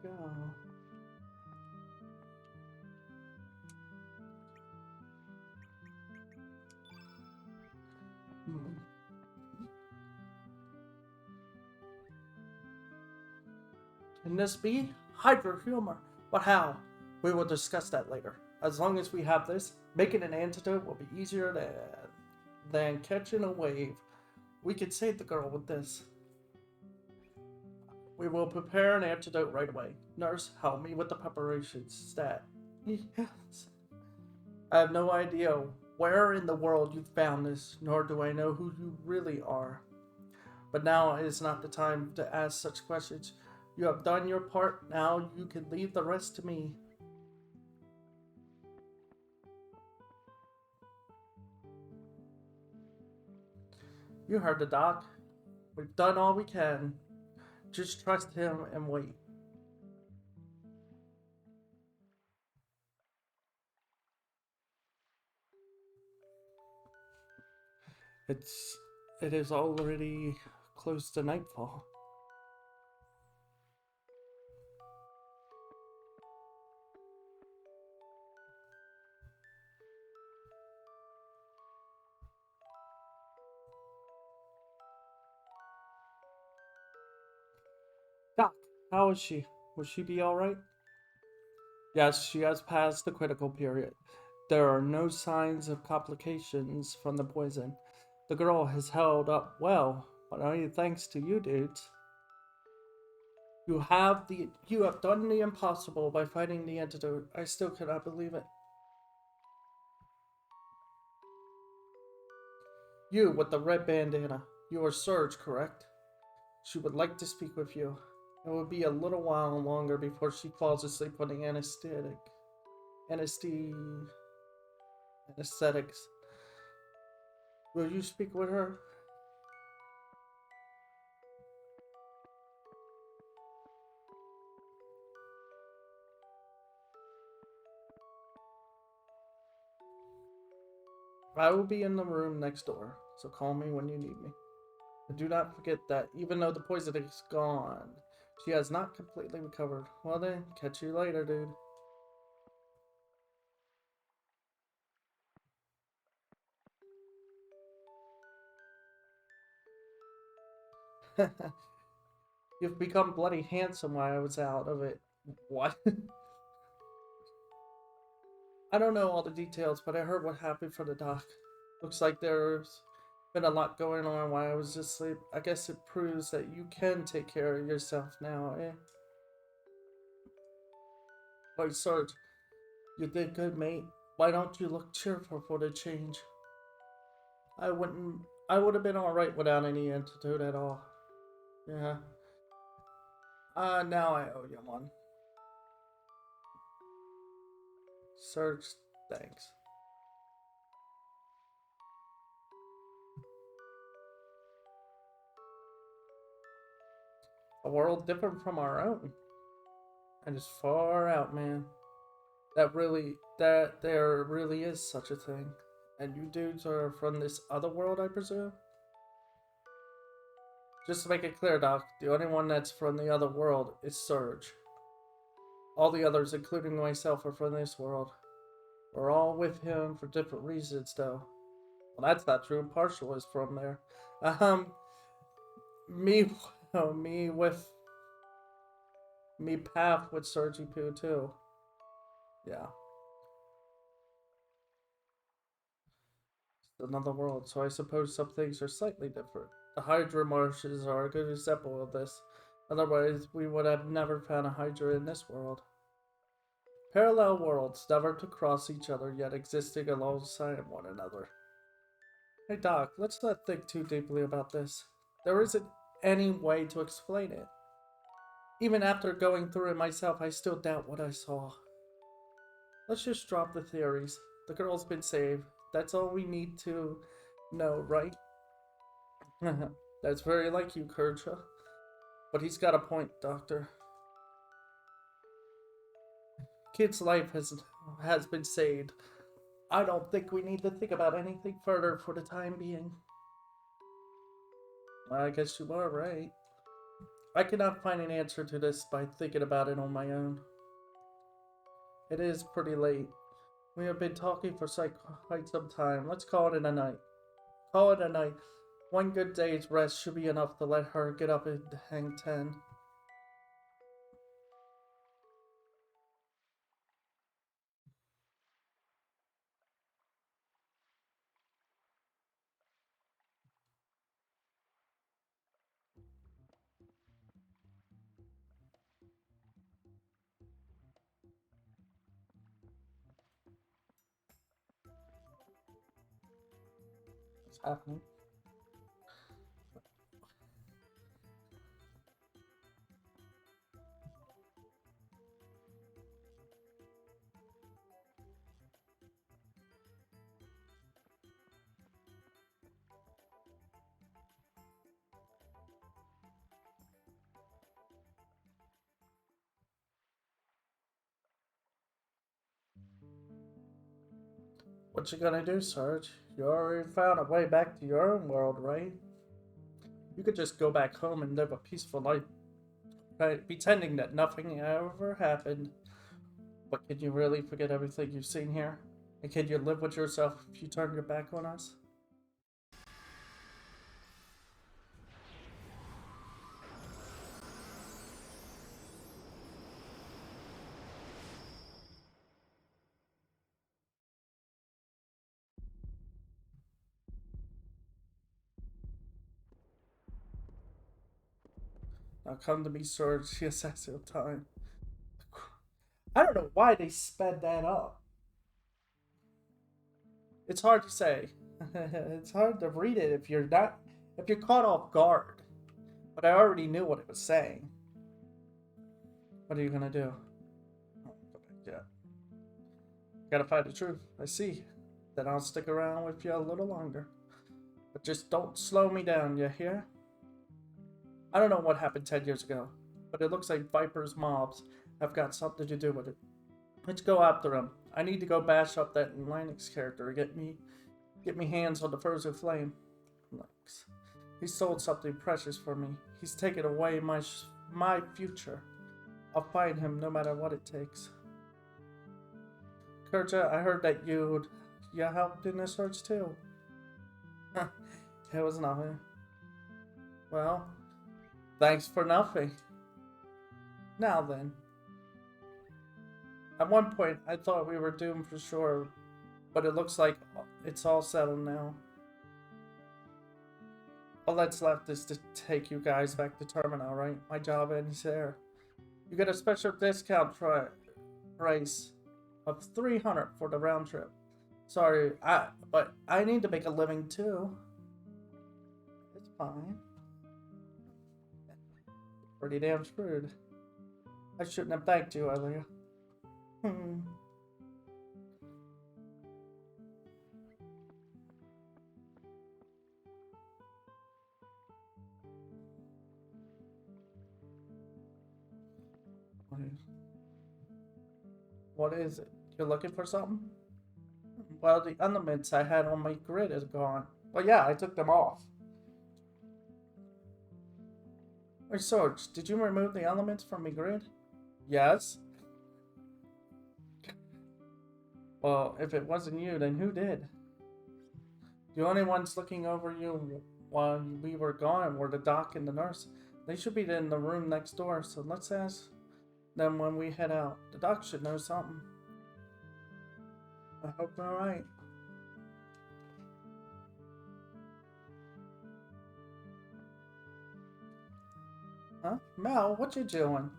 go. Can this be? Hydro humor. But how? We will discuss that later. As long as we have this, making an antidote will be easier than catching a wave. We could save the girl with this. We will prepare an antidote right away. Nurse, help me with the preparations. Stat. Yes. I have no idea where in the world you found this, nor do I know who you really are. But now is not the time to ask such questions. You have done your part, now you can leave the rest to me. You heard the doc. We've done all we can. Just trust him and wait. It is already close to nightfall. Doc, how is she? Will she be alright? Yes, she has passed the critical period. There are no signs of complications from the poison. The girl has held up well, but only thanks to you dudes. You have done the impossible by finding the antidote. I still cannot believe it. You with the red bandana. You are Surge, correct? She would like to speak with you. It will be a little while longer before she falls asleep on the anesthetics. Will you speak with her? I will be in the room next door, so call me when you need me. But do not forget that even though the poison is gone, she has not completely recovered. Well then, catch you later, dude. You've become bloody handsome while I was out of it. What? I don't know all the details, but I heard what happened for the doc. Looks like there's been a lot going on while I was asleep. I guess it proves that you can take care of yourself now, eh? But Sarge, you did good, mate. Why don't you look cheerful for the change? I wouldn't. I would have been alright without any antidote at all. Yeah. Now I owe you one. Serge, thanks. A world different from our own. And it's far out, man. That there really is such a thing. And you dudes are from this other world, I presume? Just to make it clear, Doc, the only one that's from the other world is Surge. All the others, including myself, are from this world. We're all with him for different reasons, though. Well, that's not true. Partial is from there. Um, me, me with me path with Surgy Poo too. Yeah, it's another world. So I suppose some things are slightly different. The Hydra marshes are a good example of this. Otherwise, we would have never found a Hydra in this world. Parallel worlds, never to cross each other, yet existing alongside one another. Hey Doc, let's not think too deeply about this. There isn't any way to explain it. Even after going through it myself, I still doubt what I saw. Let's just drop the theories. The girl's been saved. That's all we need to know, right? That's very like you, Kercha. But he's got a point, Doctor. Kid's life has been saved. I don't think we need to think about anything further for the time being. Well, I guess you are right. I cannot find an answer to this by thinking about it on my own. It is pretty late. We have been talking for quite some time. Let's call it a night. Call it a night. One good day's rest should be enough to let her get up and hang 10. What's happening? What you gonna do, Sarge? You already found a way back to your own world, right? You could just go back home and live a peaceful life, right? Pretending that nothing ever happened. But can you really forget everything you've seen here? And can you live with yourself if you turn your back on us? Now come to me, Sarge, the assassin of time. I don't know why they sped that up. It's hard to say. It's hard to read it if you're caught off guard. But I already knew what it was saying. What are you gonna do? Oh, go back yet. Gotta find the truth. I see. Then I'll stick around with you a little longer. But just don't slow me down, you hear? I don't know what happened 10 years ago, but it looks like Viper's mobs have got something to do with it. Let's go after him. I need to go bash up that Enix character. Get me hands on the frozen flame. Enix. He sold something precious for me. He's taken away my future. I'll find him no matter what it takes. Kerja, I heard that you helped in this search too. It was nothing. Well, thanks for nothing. Now then. At one point, I thought we were doomed for sure, but it looks like it's all settled now. All that's left is to take you guys back to Terminal, right? My job ends there. You get a special discount price of $300 for the round trip. Sorry, but I need to make a living too. It's fine. Pretty damn screwed. I shouldn't have thanked you earlier. What is it? You're looking for something? Well, the elements I had on my grid is gone. Well, yeah, I took them off. Hey, Sarge, did you remove the elements from my grid? Yes. Well, if it wasn't you, then who did? The only ones looking over you while we were gone were the doc and the nurse. They should be in the room next door, so let's ask them when we head out. The doc should know something. I hope they're right. Huh? Mel, what you doing?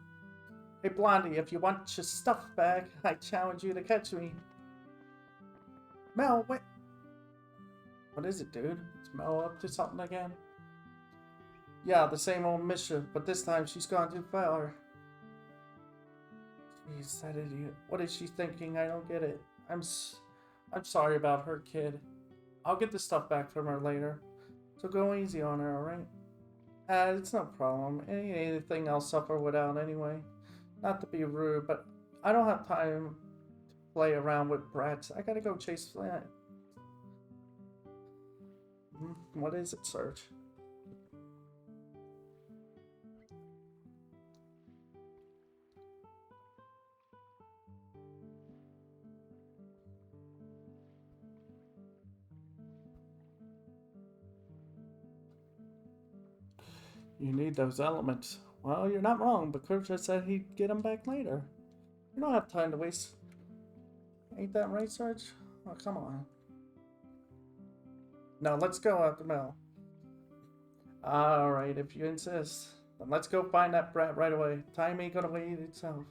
Hey, Blondie, if you want your stuff back, I challenge you to catch me. Mel, wait. What is it, dude? Is Mel up to something again? Yeah, the same old mission, but this time she's gone too far. Jeez, that idiot. What is she thinking? I don't get it. I'm sorry about her, kid. I'll get the stuff back from her later. So go easy on her, alright? It's no problem. Anything I'll suffer without anyway. Not to be rude, but I don't have time to play around with brats. I gotta go chase Flint. What is it, Serge? You need those elements. Well, you're not wrong, but Kurt just said he'd get them back later. You don't have time to waste. Ain't that right, Sarge? Oh, come on. Now, let's go out the mill. Alright, if you insist. Then let's go find that brat right away. Time ain't gonna wait itself.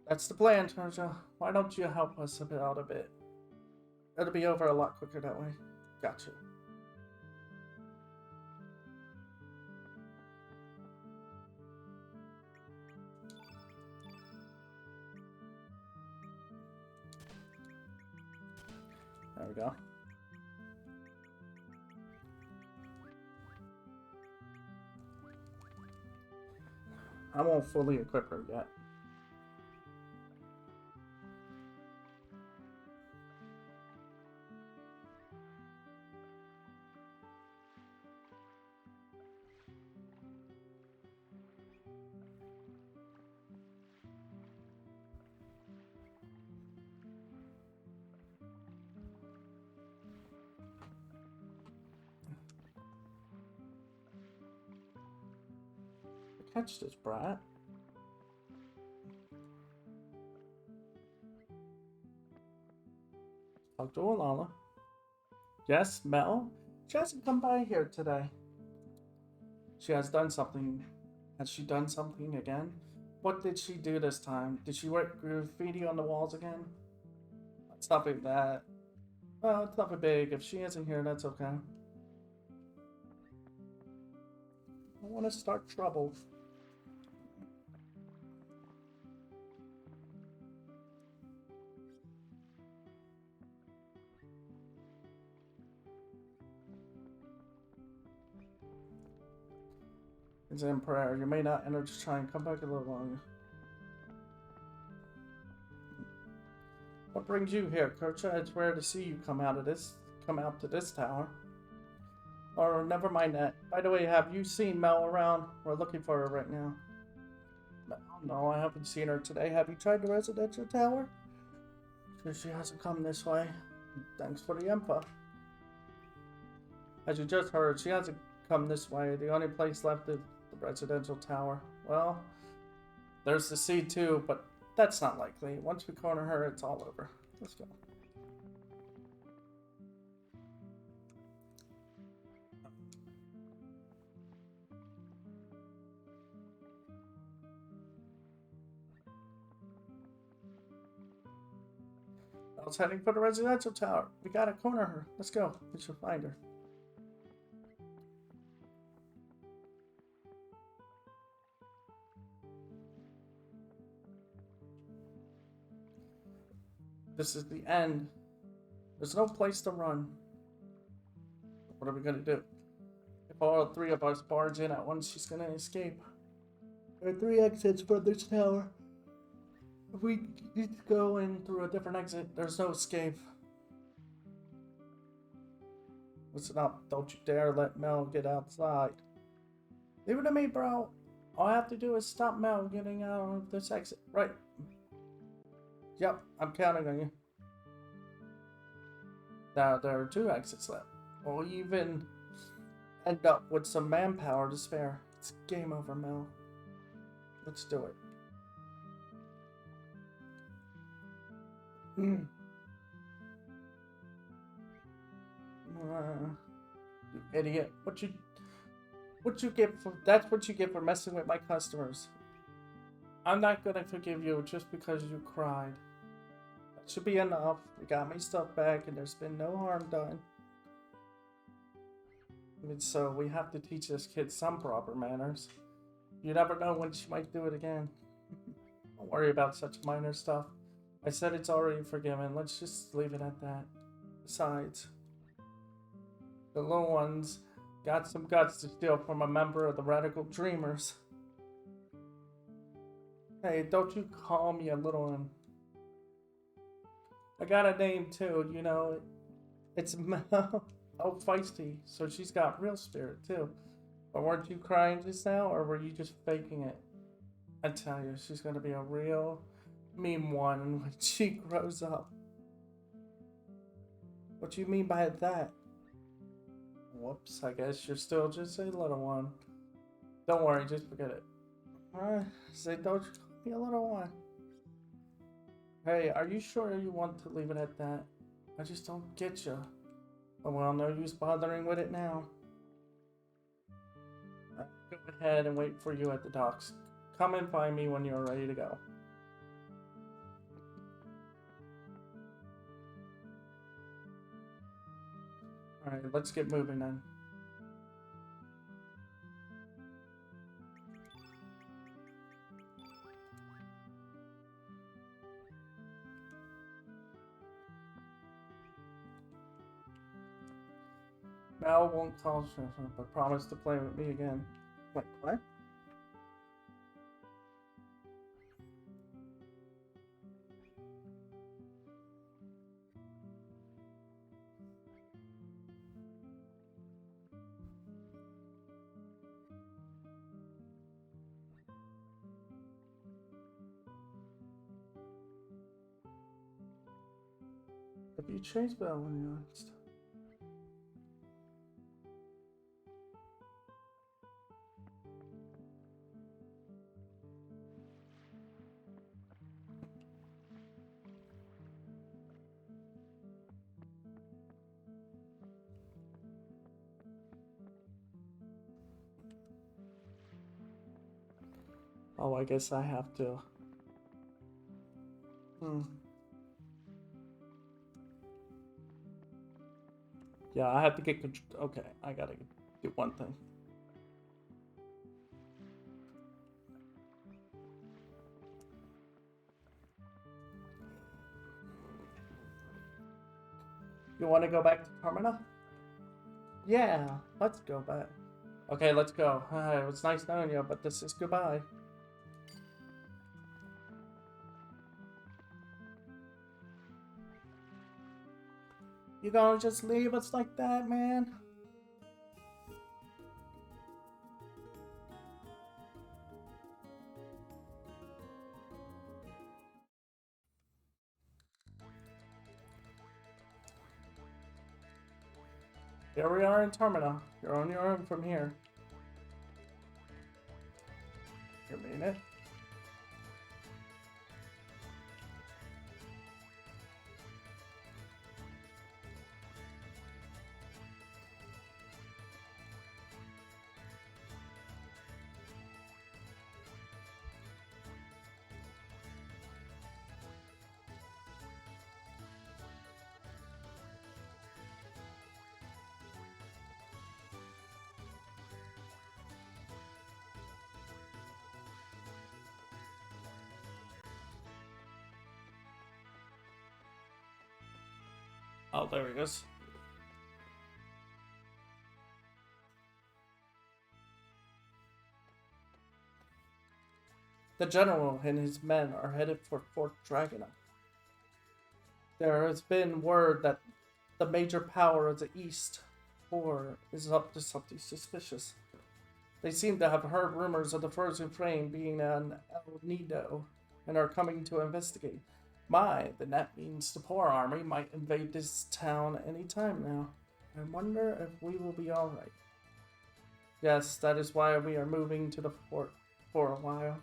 That's the plan, Tarja. Why don't you help us out a bit? It'll be over a lot quicker that way. Gotcha. There we go. I won't fully equip her yet. Catch this brat. Talk to Alana. Yes, Mel? She hasn't come by here today. She has done something. Has she done something again? What did she do this time? Did she write graffiti on the walls again? It's nothing that. Well, it's nothing big. If she isn't here, that's okay. I want to start trouble. It's in prayer. You may not enter to try and come back a little longer. What brings you here, Kercha? It's rare to see you come out to this tower. Or never mind that. By the way, have you seen Mel around? We're looking for her right now. No, I haven't seen her today. Have you tried the residential tower? Because she hasn't come this way. Thanks for the info. As you just heard, she hasn't come this way. The only place left is the residential tower. Well, there's the sea too, but that's not likely. Once we corner her, it's all over. Let's go. I was heading for the residential tower. We gotta corner her. Let's go. We should find her. This is the end. There's no place to run. What are we gonna do? If all three of us barge in at once, she's gonna escape. There are 3 exits from this tower. If we need to go in through a different exit, there's no escape. Listen up, don't you dare let Mel get outside. Leave it to me, bro. All I have to do is stop Mel getting out of this exit. Right. Yep, I'm counting on you. Now there are 2 exits left. We'll even end up with some manpower to spare. It's game over, Mel. Let's do it. You idiot. What you get for that's what you get for messing with my customers. I'm not gonna forgive you just because you cried. That should be enough. You got me stuff back and there's been no harm done. Even so, we have to teach this kid some proper manners. You never know when she might do it again. Don't worry about such minor stuff. I said it's already forgiven. Let's just leave it at that. Besides, the little ones got some guts to steal from a member of the Radical Dreamers. Hey, don't you call me a little one. I got a name too, you know. It's Mel. Oh, feisty. So she's got real spirit too. But weren't you crying just now, or were you just faking it? I tell you, she's gonna be a real meme one when she grows up. What do you mean by that? Whoops, I guess you're still just a little one. Don't worry, just forget it. Say, don't you call me a little one. Hey, are you sure you want to leave it at that? I just don't get you. Well, no use bothering with it now. Go ahead and wait for you at the docks. Come and find me when you're ready to go. Alright, let's get moving then. Mal won't call, but promise to play with me again. Wait, what? If you change Bell when you're stuff. Oh, I guess I have to. Yeah, I have to get control. Okay, I gotta do one thing. You want to go back to Termina? Yeah, let's go back. Okay, let's go. It was nice knowing you, but this is goodbye. You gonna just leave us like that, man? Here we are in Termina. You're on your own from here. You mean it? Oh, there he is. The general and his men are headed for Fort Dragona. There has been word that the major power of the East is up to something suspicious. They seem to have heard rumors of the Frozen Flame being an El Nido and are coming to investigate. Then that means the poor army might invade this town any time now. I wonder if we will be alright. Yes, that is why we are moving to the fort for a while.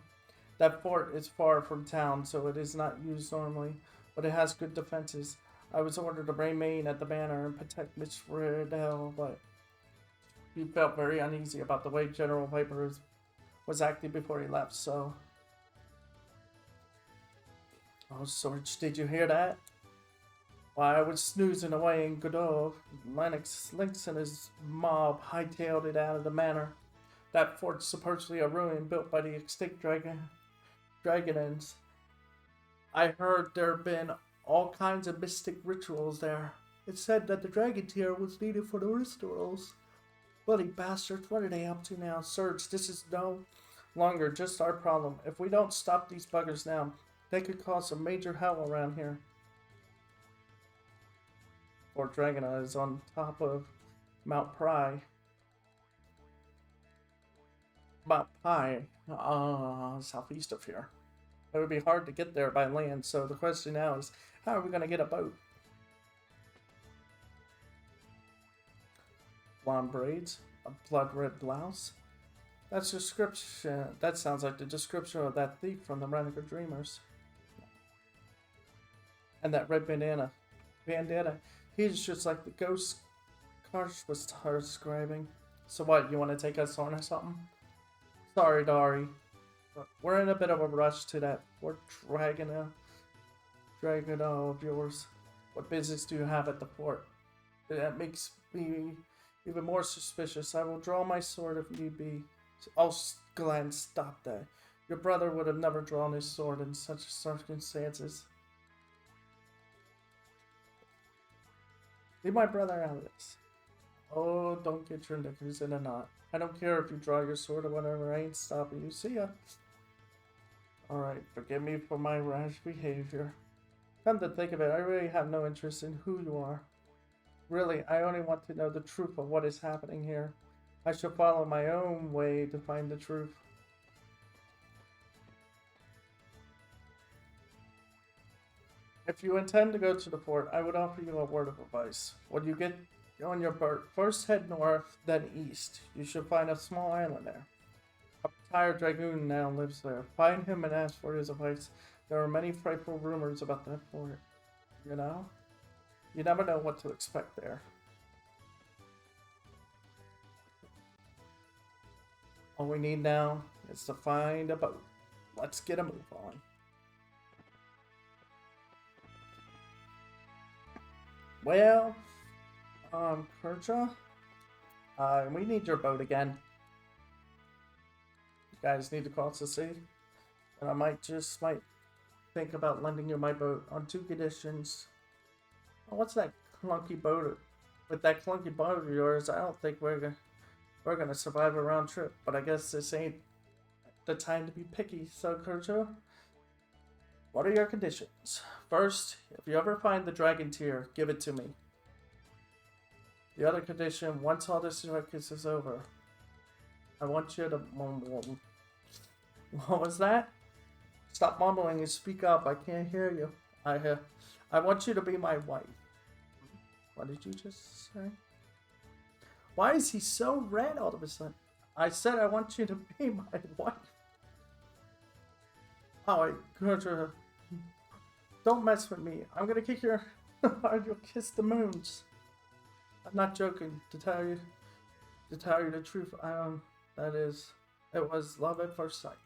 That fort is far from town, so it is not used normally, but it has good defenses. I was ordered to remain at the manor and protect Miss Riddell, but he felt very uneasy about the way General Viper was acting before he left, so... Oh, Sorge, did you hear that? While I was snoozing away in Godot, Lynx and his mob hightailed it out of the manor. That fort's supposedly a ruin built by the extinct Dragonins. I heard there have been all kinds of mystic rituals there. It said that the dragon tear was needed for the rituals. Bloody bastards, what are they up to now? Surge, this is no longer just our problem. If we don't stop these buggers now, they could cause some major hell around here. Fort Dragona is on top of Mount Pry. Mount Pie, southeast of here. It would be hard to get there by land, so the question now is, how are we going to get a boat? blonde braids, a blood red blouse. That's description. That sounds like the description of that thief from the Renegade Dreamers. And that red bandana. He's just like the ghost Karsh was describing. So what? You want to take us on or something? Sorry, Dari. We're in a bit of a rush to that. We're dragging of yours. What business do you have at the port? That makes me even more suspicious. I will draw my sword if need be. Oh, Glenn, stop that. Your brother would have never drawn his sword in such circumstances. Leave my brother out of this. Oh, don't get your knickers in a knot. I don't care if you draw your sword or whatever. I ain't stopping you. See ya. Alright, forgive me for my rash behavior. Come to think of it, I really have no interest in who you are. Really, I only want to know the truth of what is happening here. I shall follow my own way to find the truth. If you intend to go to the fort, I would offer you a word of advice. When you get on your boat, first head north, then east. You should find a small island there. A retired dragoon now lives there. Find him and ask for his advice. There are many frightful rumors about that fort. You know? You never know what to expect there. All we need now is to find a boat. Let's get a move on. Well, Kerja, we need your boat again. You guys need to cross the sea, and I might think about lending you my boat on two conditions. Oh, what's that clunky boat? With that clunky boat of yours, I don't think we're gonna survive a round trip. But I guess this ain't the time to be picky. So, Kerja, what are your conditions? First, if you ever find the dragon tear, give it to me. The other condition, once all this circus is over, I want you to mumble. What was that? Stop mumbling and speak up. I can't hear you. I want you to be my wife. What did you just say? Why is he so red all of a sudden? I said I want you to be my wife. Oh, Gertrude. Don't mess with me. I'm gonna kick your heart. You'll kiss the moons. I'm not joking. To tell you the truth, it was love at first sight.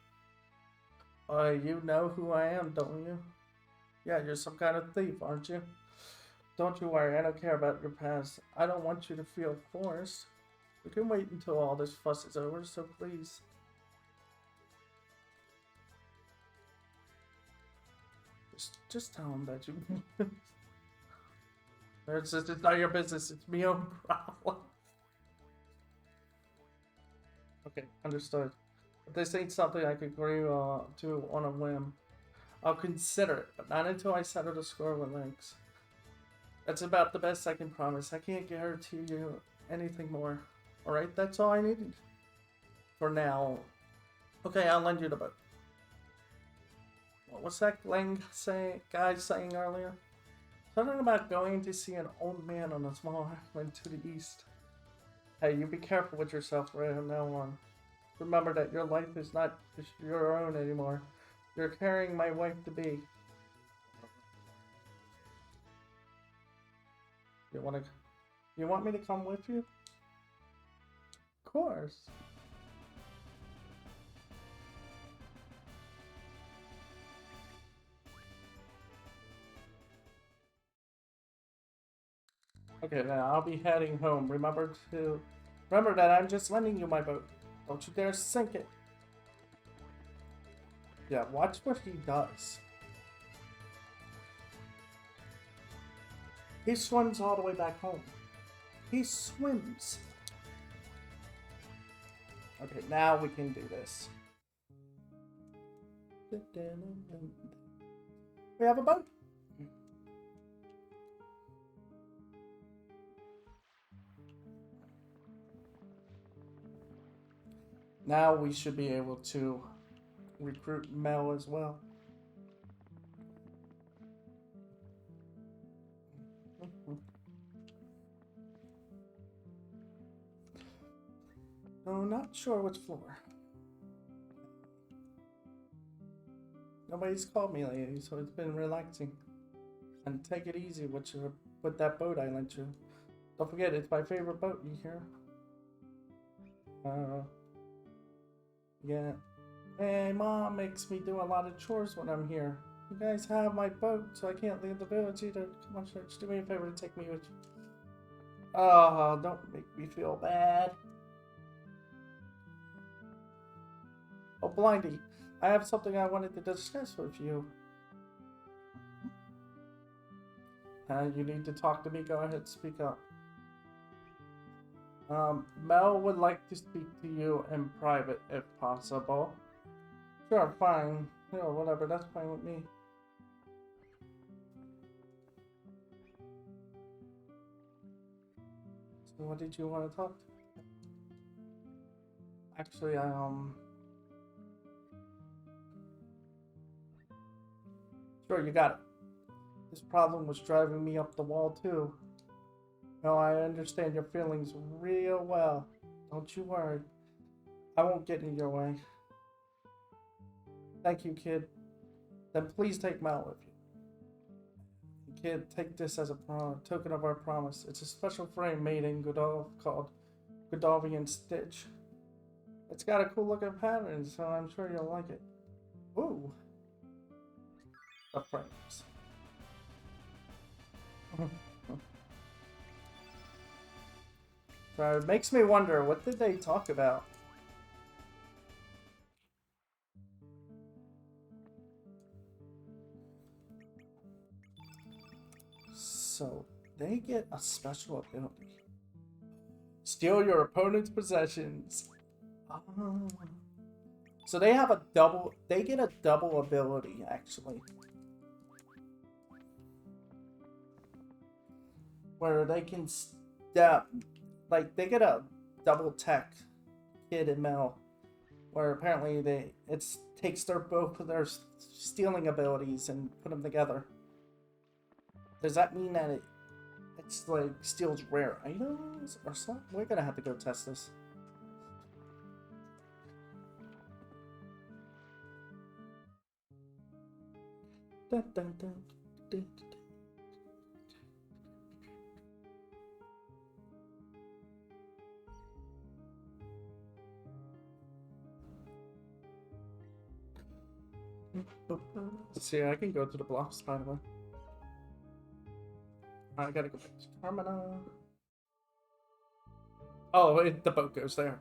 You know who I am, don't you? Yeah, you're some kind of thief, aren't you? Don't you worry, I don't care about your past. I don't want you to feel forced. We can wait until all this fuss is over, so please. Just tell him that you... It's not your business, it's my own problem. Okay, understood. But this ain't something I could agree to on a whim. I'll consider it, but not until I settle the score with Lynx. That's about the best I can promise. I can't guarantee you anything more. Alright, that's all I needed. For now. Okay, I'll lend you the boat. What was that guy saying earlier? Something about going to see an old man on a small island to the east. Hey, you be careful with yourself from now on. Remember that your life is not just your own anymore. You're carrying my wife to be. You want me to come with you? Of course. Okay, now I'll be heading home. Remember that I'm just lending you my boat. Don't you dare sink it. Yeah, watch what he does. He swims all the way back home. He swims. Okay, now we can do this. We have a boat. Now we should be able to recruit Mel as well. No, not sure which floor. Nobody's called me lately, so it's been relaxing. And take it easy with that boat I lent you. Don't forget, it's my favorite boat, you hear? Yeah. Hey, Mom makes me do a lot of chores when I'm here. You guys have my boat, so I can't leave the village either. Come on, Church, do me a favor and take me with you. Oh, don't make me feel bad. Oh, Blindy, I have something I wanted to discuss with you. You need to talk to me. Go ahead, speak up. Mel would like to speak to you in private, if possible. Sure, fine. Whatever, that's fine with me. So what did you want to talk to? Actually, Sure, you got it. This problem was driving me up the wall, too. No, I understand your feelings real well. Don't you worry. I won't get in your way. Thank you, kid. Then please take Mal with you. Kid, take this as a token of our promise. It's a special frame made in Godov called Godovian Stitch. It's got a cool looking pattern, so I'm sure you'll like it. Ooh. The frames. So it makes me wonder, what did they talk about? So they get a special ability. Steal your opponent's possessions. So they have a double, they get a double ability, actually. Where they can step, like they get a double tech, Kid and Mel. Where apparently it takes both of their stealing abilities and put them together. Does that mean that it's like steals rare items or something? We're gonna have to go test this. Dun, dun, dun, dun, dun. See, I can go to the blocks, by the way. I gotta go back to terminal. Oh, the boat goes there.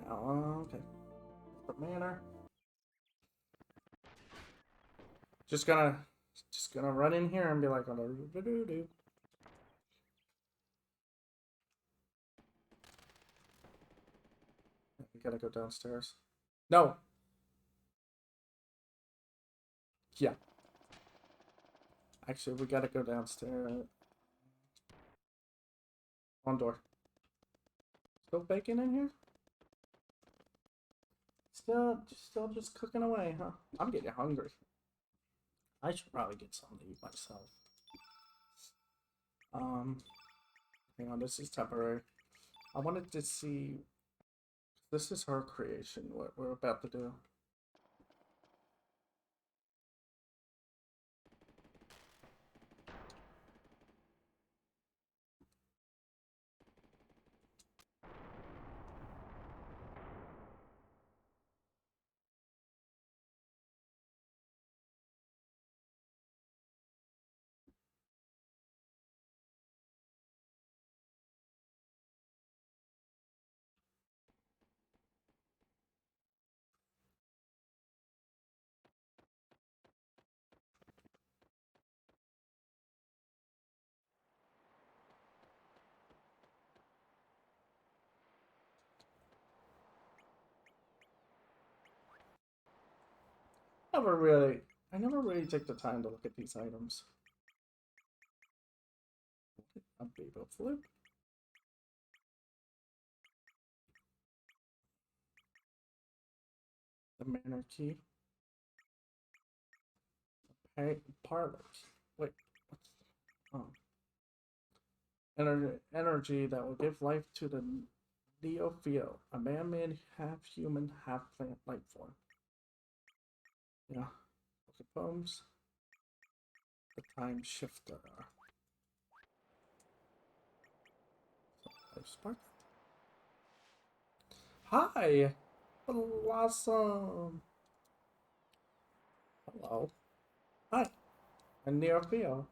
Now, okay. For manner. Just gonna run in here and be like, we gotta go downstairs. No. Yeah. Actually, we gotta go downstairs. On door. Still bacon in here? Still just cooking away, huh? I'm getting hungry. I should probably get something to eat myself. Hang on, this is temporary. I wanted to see. This is her creation, what we're about to do. I never really take the time to look at these items. A Babel flip. The manor key. Parlors. Wait, what's energy that will give life to the Neopheo, a man-made, half-human, half-plant life form. Yeah. Okay, poems. The time shifter. Spark. Hi, Blossom. Hello. Hi, I'm Neopheo.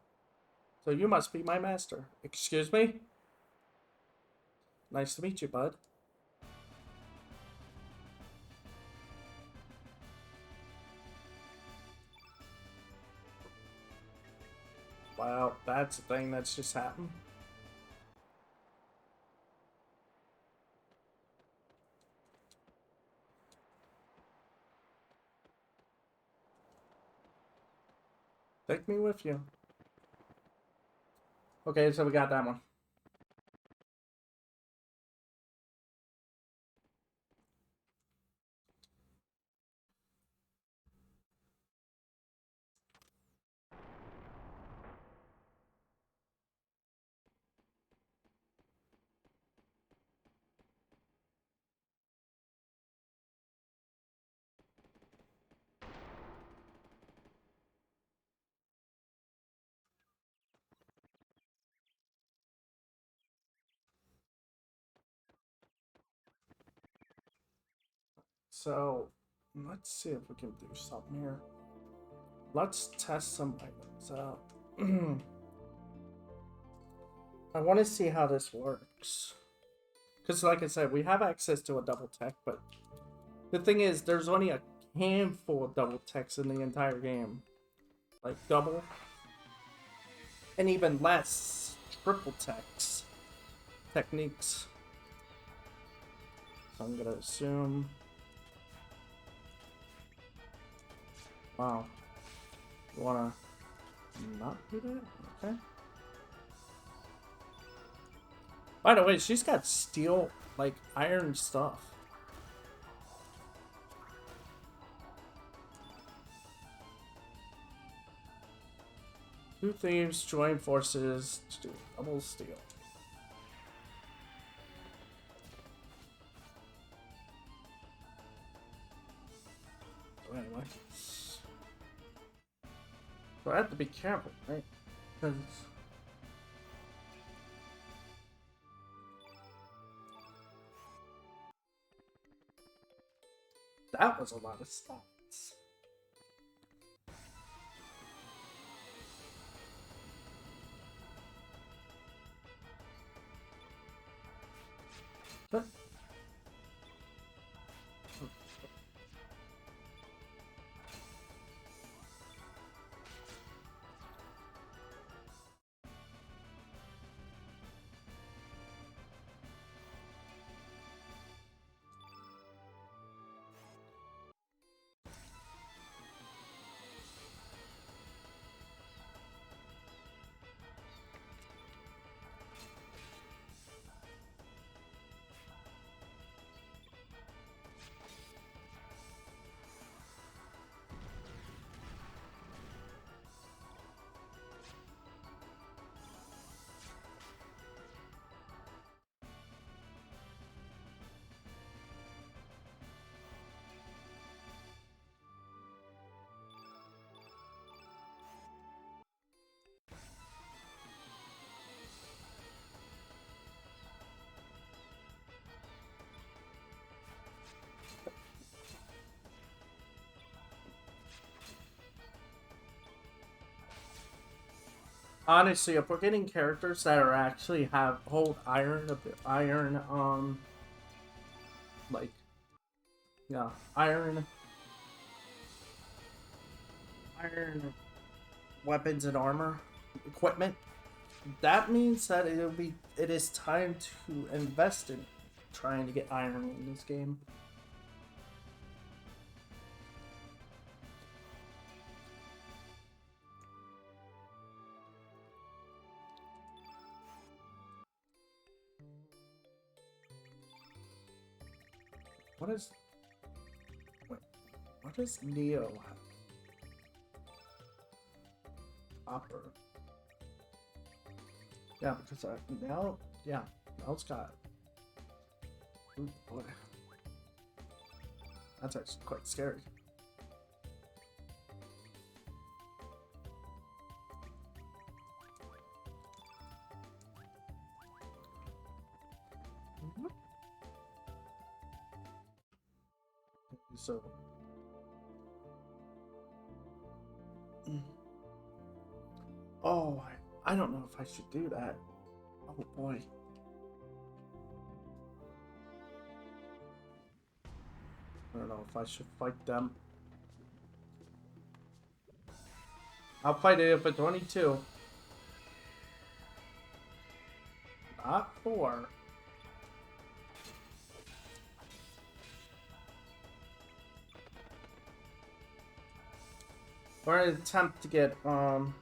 So you must be my master. Excuse me? Nice to meet you, bud. Wow, that's a thing that's just happened. Take me with you. Okay, so we got that one. So, let's see if we can do something here. Let's test some items out. I want to see how this works. Because, like I said, we have access to a double tech, but the thing is, there's only a handful of double techs in the entire game. Like, double. And even less triple techs. Techniques. So I'm gonna assume... Wow. You wanna not do that? Okay. By the way, she's got steel, like, iron stuff. Two thieves join forces to do double steel. So anyway. So I have to be careful, right? Because... that was a lot of stats. But... honestly, if we're getting characters that are actually hold iron, like, yeah, iron weapons and armor equipment, that means that it is time to invest in trying to get iron in this game. What does Neo have? Opera. Yeah, because now it's got Ooh, boy. That's actually quite scary. So, oh, I don't know if I should do that. Oh boy. I don't know if I should fight them. I'll fight it for 22. Not 4. Or an attempt to get, honestly,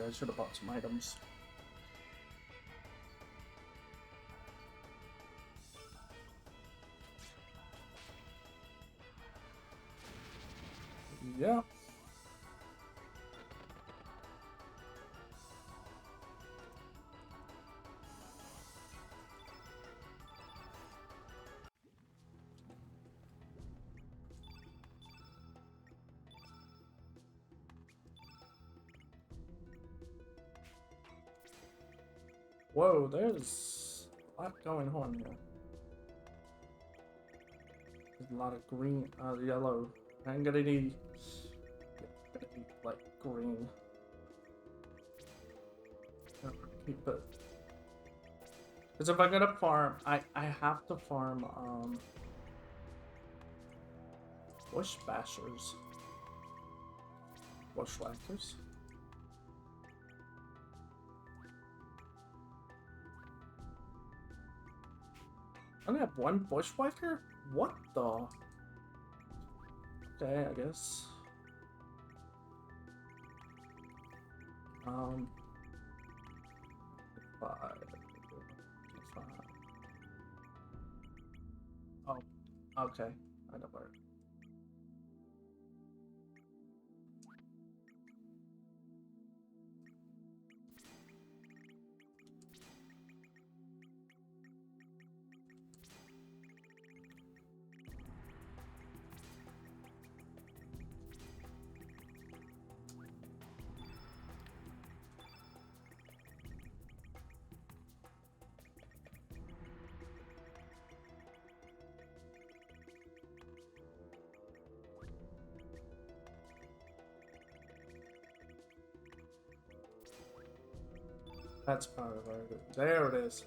I should have bought some items. Yeah. Whoa, there's a lot going on here. There's a lot of green, yellow. I'm gonna need like green. Keep it. Because if I'm gonna farm, I have to farm bush bashers, bushwhackers. I only have one bushwhacker? What the? Okay, I guess. Five. Oh, okay. I know where. That's probably where it is. There it is.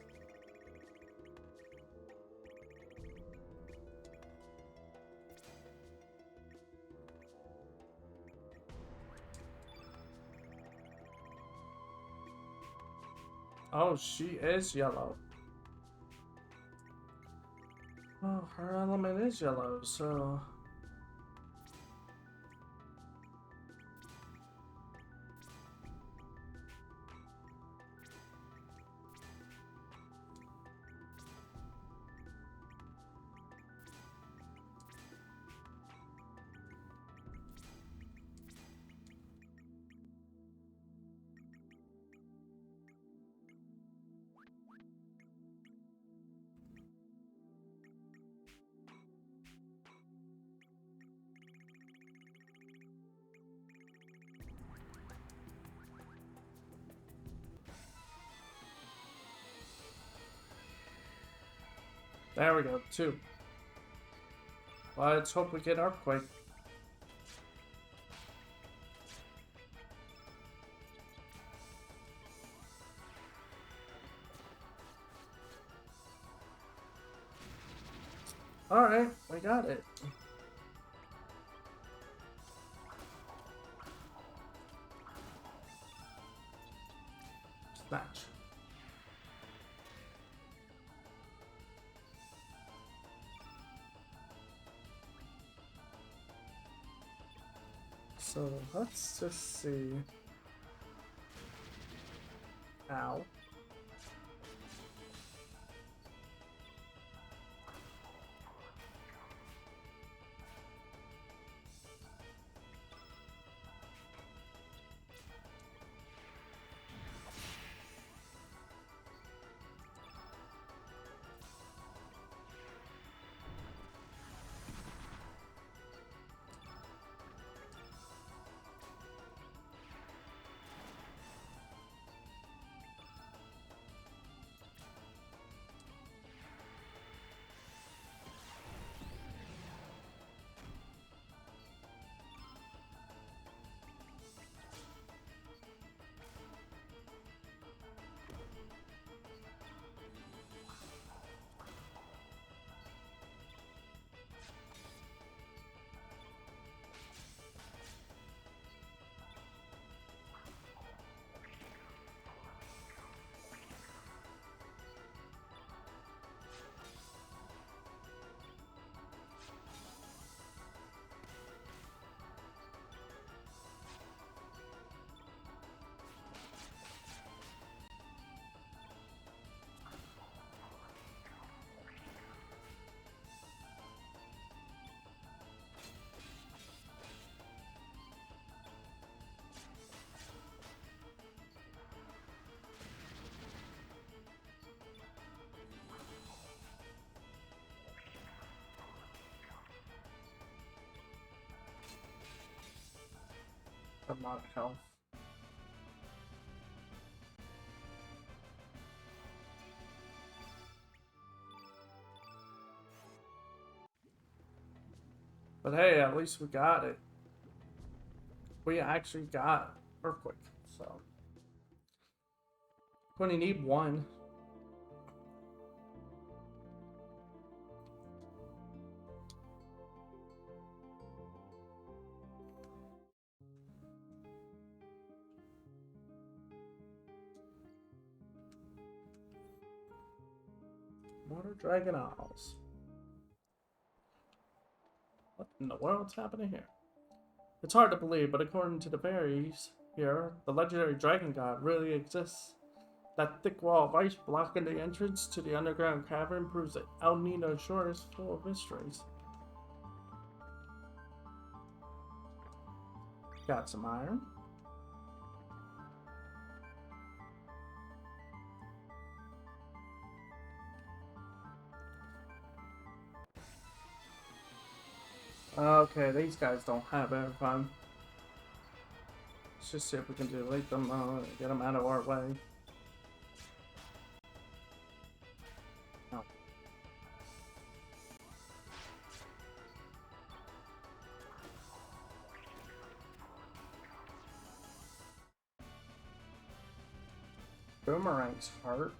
Oh, she is yellow. Oh, her element is yellow, so... There we go, 2. Let's hope we get Earthquake. Alright, we got it. Snatch. So let's just see. Ow. a lot of health. But hey, at least we got it. We actually got Earthquake, so we only need one. Water Dragon Isles. What in the world's happening here? It's hard to believe, but according to the fairies here, the legendary dragon god really exists. That thick wall of ice blocking the entrance to the underground cavern proves that El Nino Shore is full of mysteries. Got some iron. Okay, these guys don't have air fun. Let's just see if we can delete them, get them out of our way. Oh. Boomerang's hurt.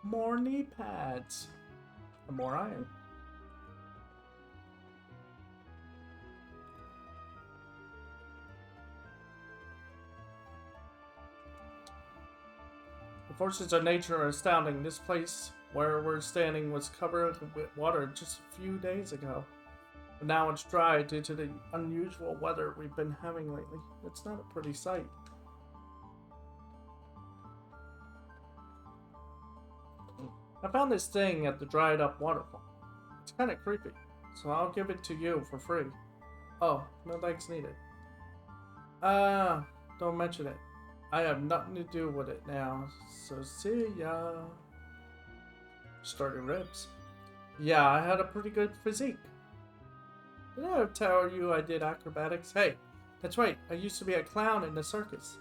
More knee pads. And more iron. The forces of nature are astounding. This place where we're standing was covered with water just a few days ago. But now it's dry due to the unusual weather we've been having lately. It's not a pretty sight. I found this thing at the dried up waterfall. It's kind of creepy, so I'll give it to you for free. Oh, no thanks needed. Don't mention it. I have nothing to do with it now, so see ya. Starting ribs. Yeah, I had a pretty good physique. Did I ever tell you I did acrobatics? Hey, that's right, I used to be a clown in the circus.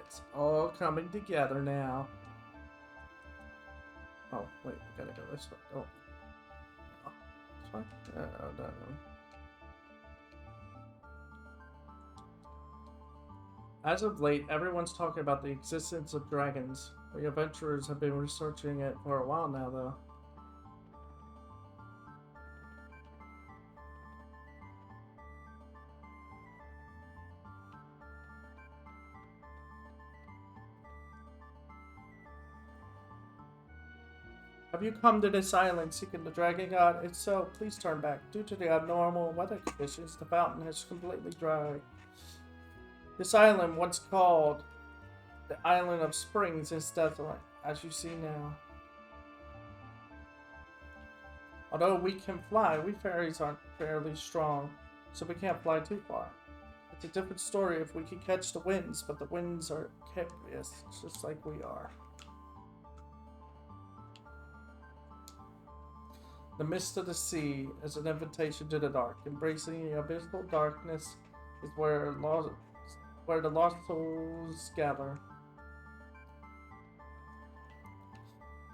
It's all coming together now. Oh, wait, we gotta go this way. Oh. This way? No. As of late, everyone's talking about the existence of dragons. We adventurers have been researching it for a while now, though. Have you come to this island seeking the dragon god? If so, please turn back. Due to the abnormal weather conditions, the fountain has completely dried. This island, once called the Island of Springs, is desolate, as you see now. Although we can fly, we fairies aren't fairly strong, so we can't fly too far. It's a different story if we can catch the winds, but the winds are capricious, just like we are. The mist of the sea is an invitation to the dark. Embracing the abysmal darkness is where the lost souls gather.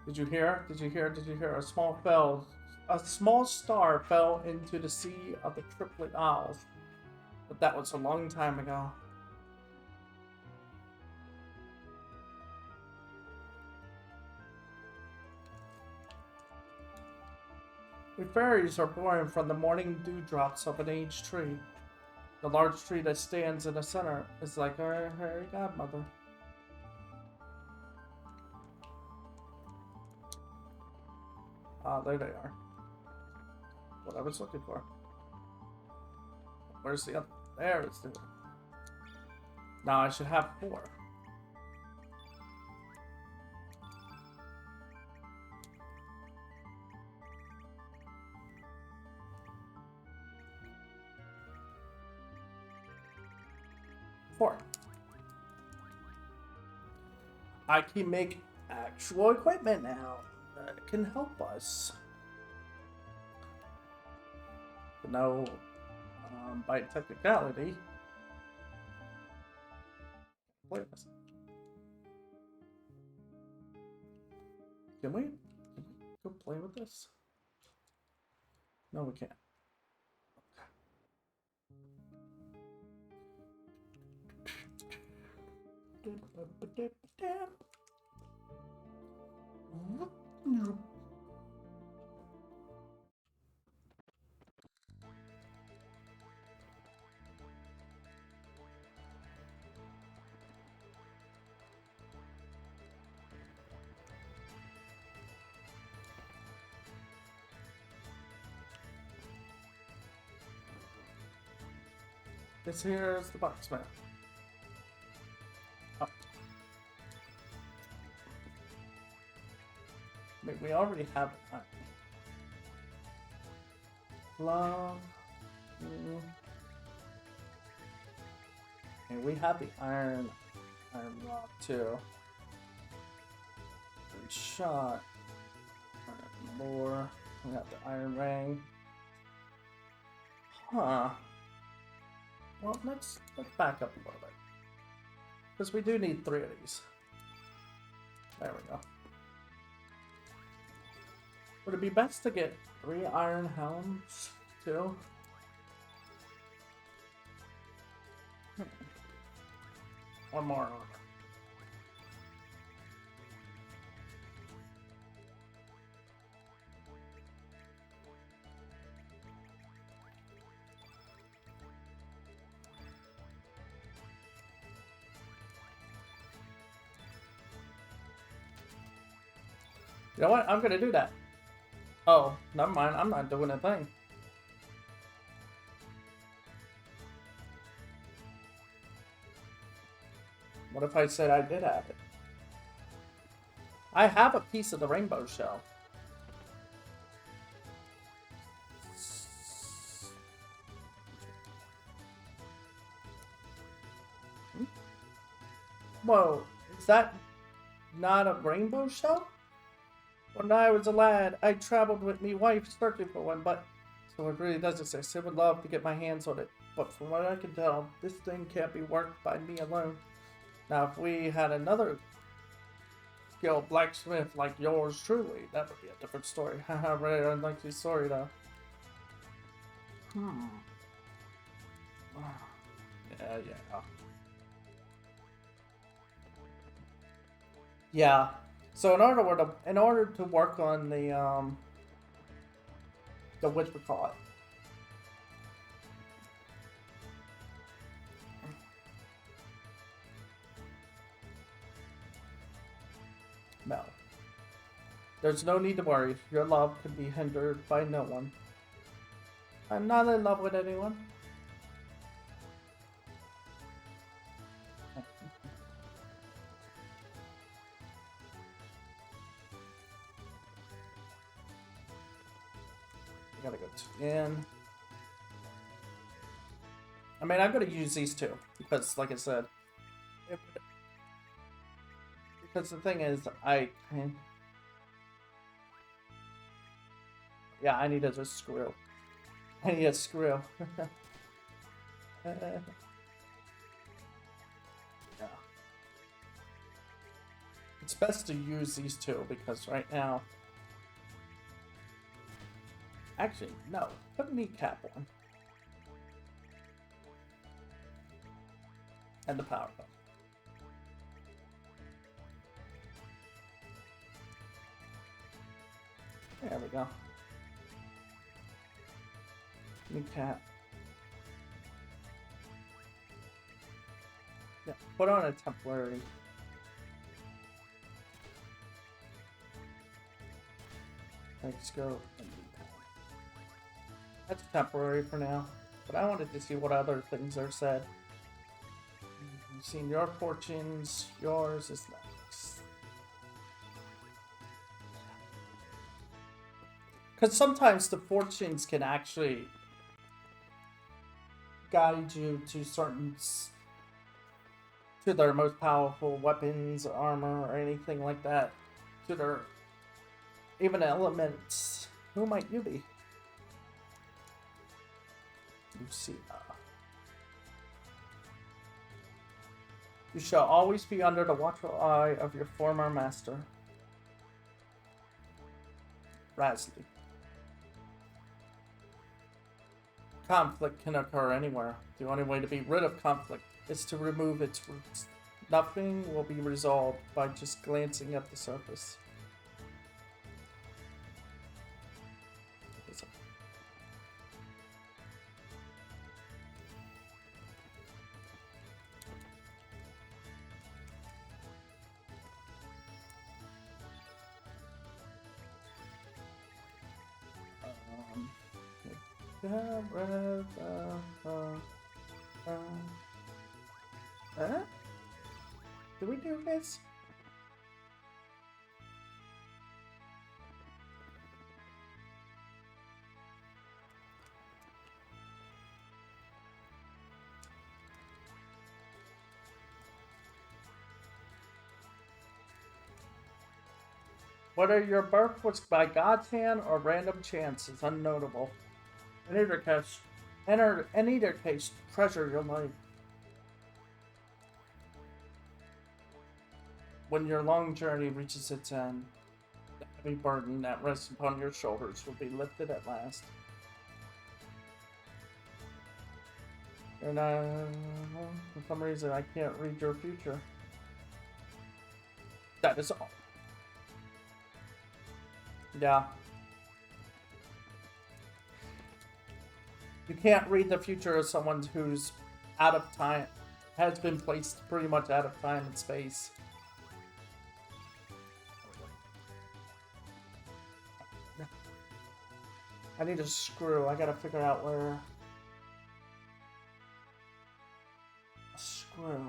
Did you hear? Did you hear? Did you hear? A small star fell into the sea of the Triplet Isles. But that was a long time ago. We fairies are born from the morning dewdrops of an aged tree. The large tree that stands in the center is like our fairy godmother. Ah, there they are. What I was looking for. Where's the other? There it's the. Now I should have 4. I can make actual equipment now that can help us. No, by technicality. Wait a second. Can we go play with this? No, we can't. This here is the box map. Oh. Wait, we already have it. Love. And we have the iron rod too. Shot. More. We got the iron ring. Huh. Well, let's back up a little bit. Because we do need 3 of these. There we go. Would it be best to get 3 iron helms, too? One more armor. You know what? I'm gonna do that. Oh, never mind. I'm not doing a thing. What if I said I did have it? I have a piece of the rainbow shell. Whoa, is that not a rainbow shell? When I was a lad, I traveled with me wife searching for one, but so it really does exist. I would love to get my hands on it, but from what I can tell, this thing can't be worked by me alone. Now, if we had another skilled blacksmith like yours truly, that would be a different story. Haha, very unlikely story though. Yeah. Yeah. So in order to work on the whatchamacallit. No. There's no need to worry. Your love can be hindered by no one. I'm not in love with anyone. Gotta go in. I mean, I'm gonna use these two because, like I said, because the thing is, yeah, I need a screw. I need a screw. Yeah. It's best to use these two because right now... Actually, no. Put kneecap on. And the power button. There we go. Kneecap. Yeah, put on a temporary. Let's go. That's temporary for now, but I wanted to see what other things are said. You've seen your fortunes, yours is next. Because sometimes the fortunes can actually guide you to certain, to their most powerful weapons, armor, or anything like that. To their, even elements. Who might you be? Lucina. You shall always be under the watchful eye of your former master. Rasley. Conflict can occur anywhere. The only way to be rid of conflict is to remove its roots. Nothing will be resolved by just glancing at the surface. Do we do this? Whether your birth was by God's hand or random chance is unnotable. In either case, treasure your life. When your long journey reaches its end, the heavy burden that rests upon your shoulders will be lifted at last. And for some reason, I can't read your future. That is all. Yeah. You can't read the future of someone who's out of time, has been placed pretty much out of time and space. I need a screw. I gotta figure out where. A screw.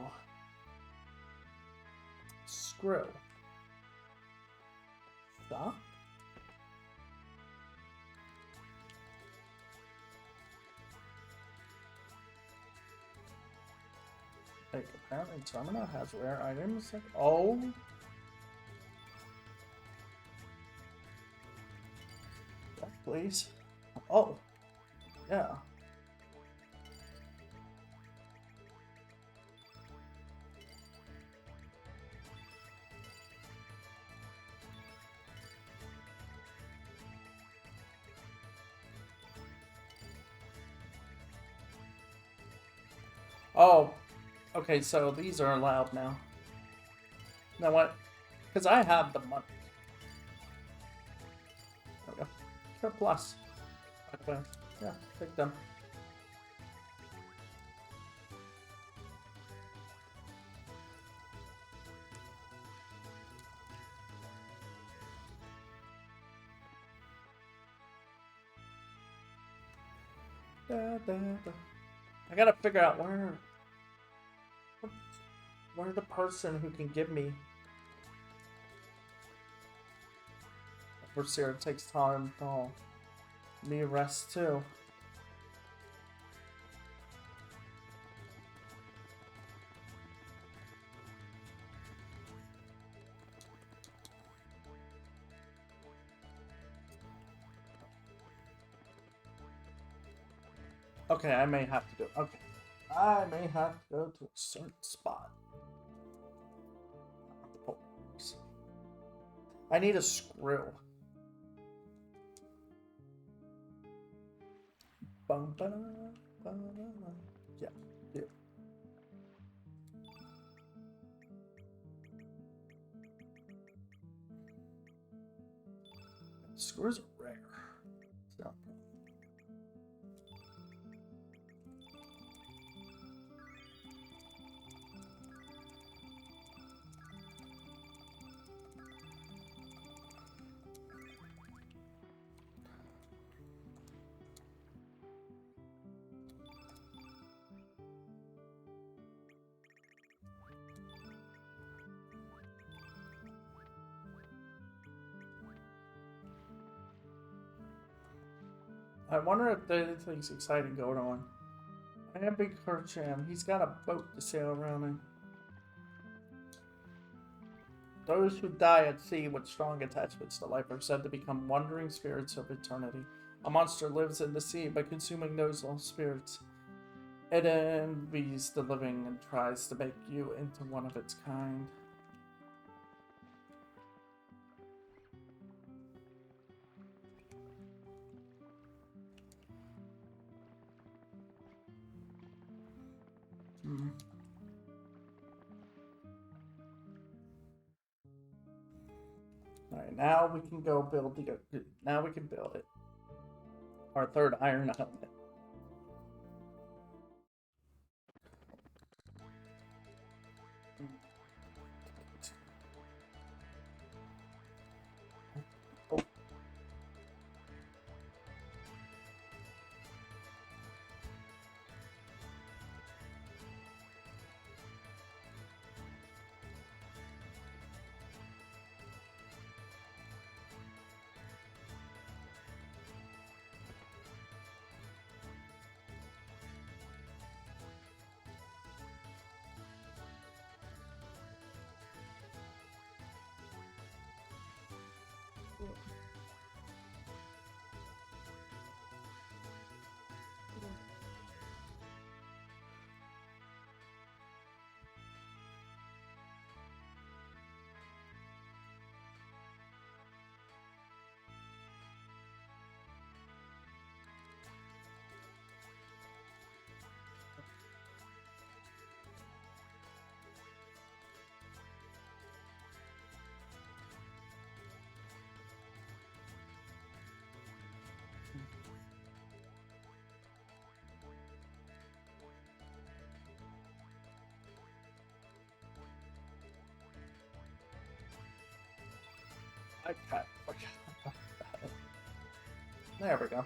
Screw. Stop. Like, apparently Terminal has rare items. Oh. Yeah, please. Oh. Yeah. Oh. Okay, so these are allowed now. You know what? Because I have the money. There we go. Sure, plus. Okay. Yeah, take them. I gotta figure out where the person who can give me Overseer takes time. Oh, me rest too. Okay, I may have to go. Okay, I may have to go to a certain spot. I need a screw. Yeah, yeah. Screws are rare. So. I wonder if there's anything exciting going on. I am Big Kercham. He's got a boat to sail around in. Those who die at sea with strong attachments to life are said to become wandering spirits of eternity. A monster lives in the sea by consuming those lost spirits. It envies the living and tries to make you into one of its kind. Alright, now we can go build the... Now we can build it. Our third iron helmet. I forgot about that. There we go.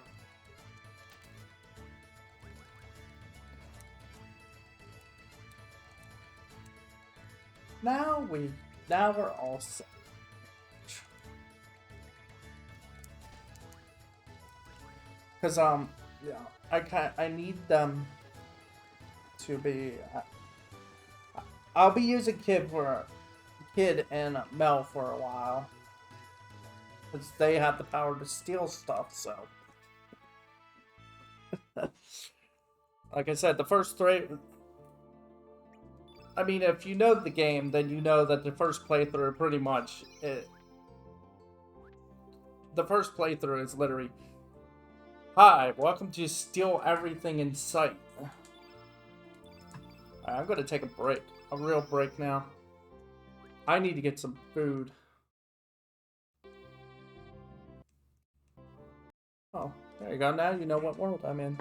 Now we're all set. Cause yeah, I need them to be. I'll be using Kid and Mel for a while. Because they have the power to steal stuff, so. Like I said, the first three... I mean, if you know the game, then you know that the first playthrough pretty much... The first playthrough is literally... Hi, welcome to Steal Everything in Sight. I'm going to take a break. A real break now. I need to get some food. Oh, there you go. Now you know what world I'm in.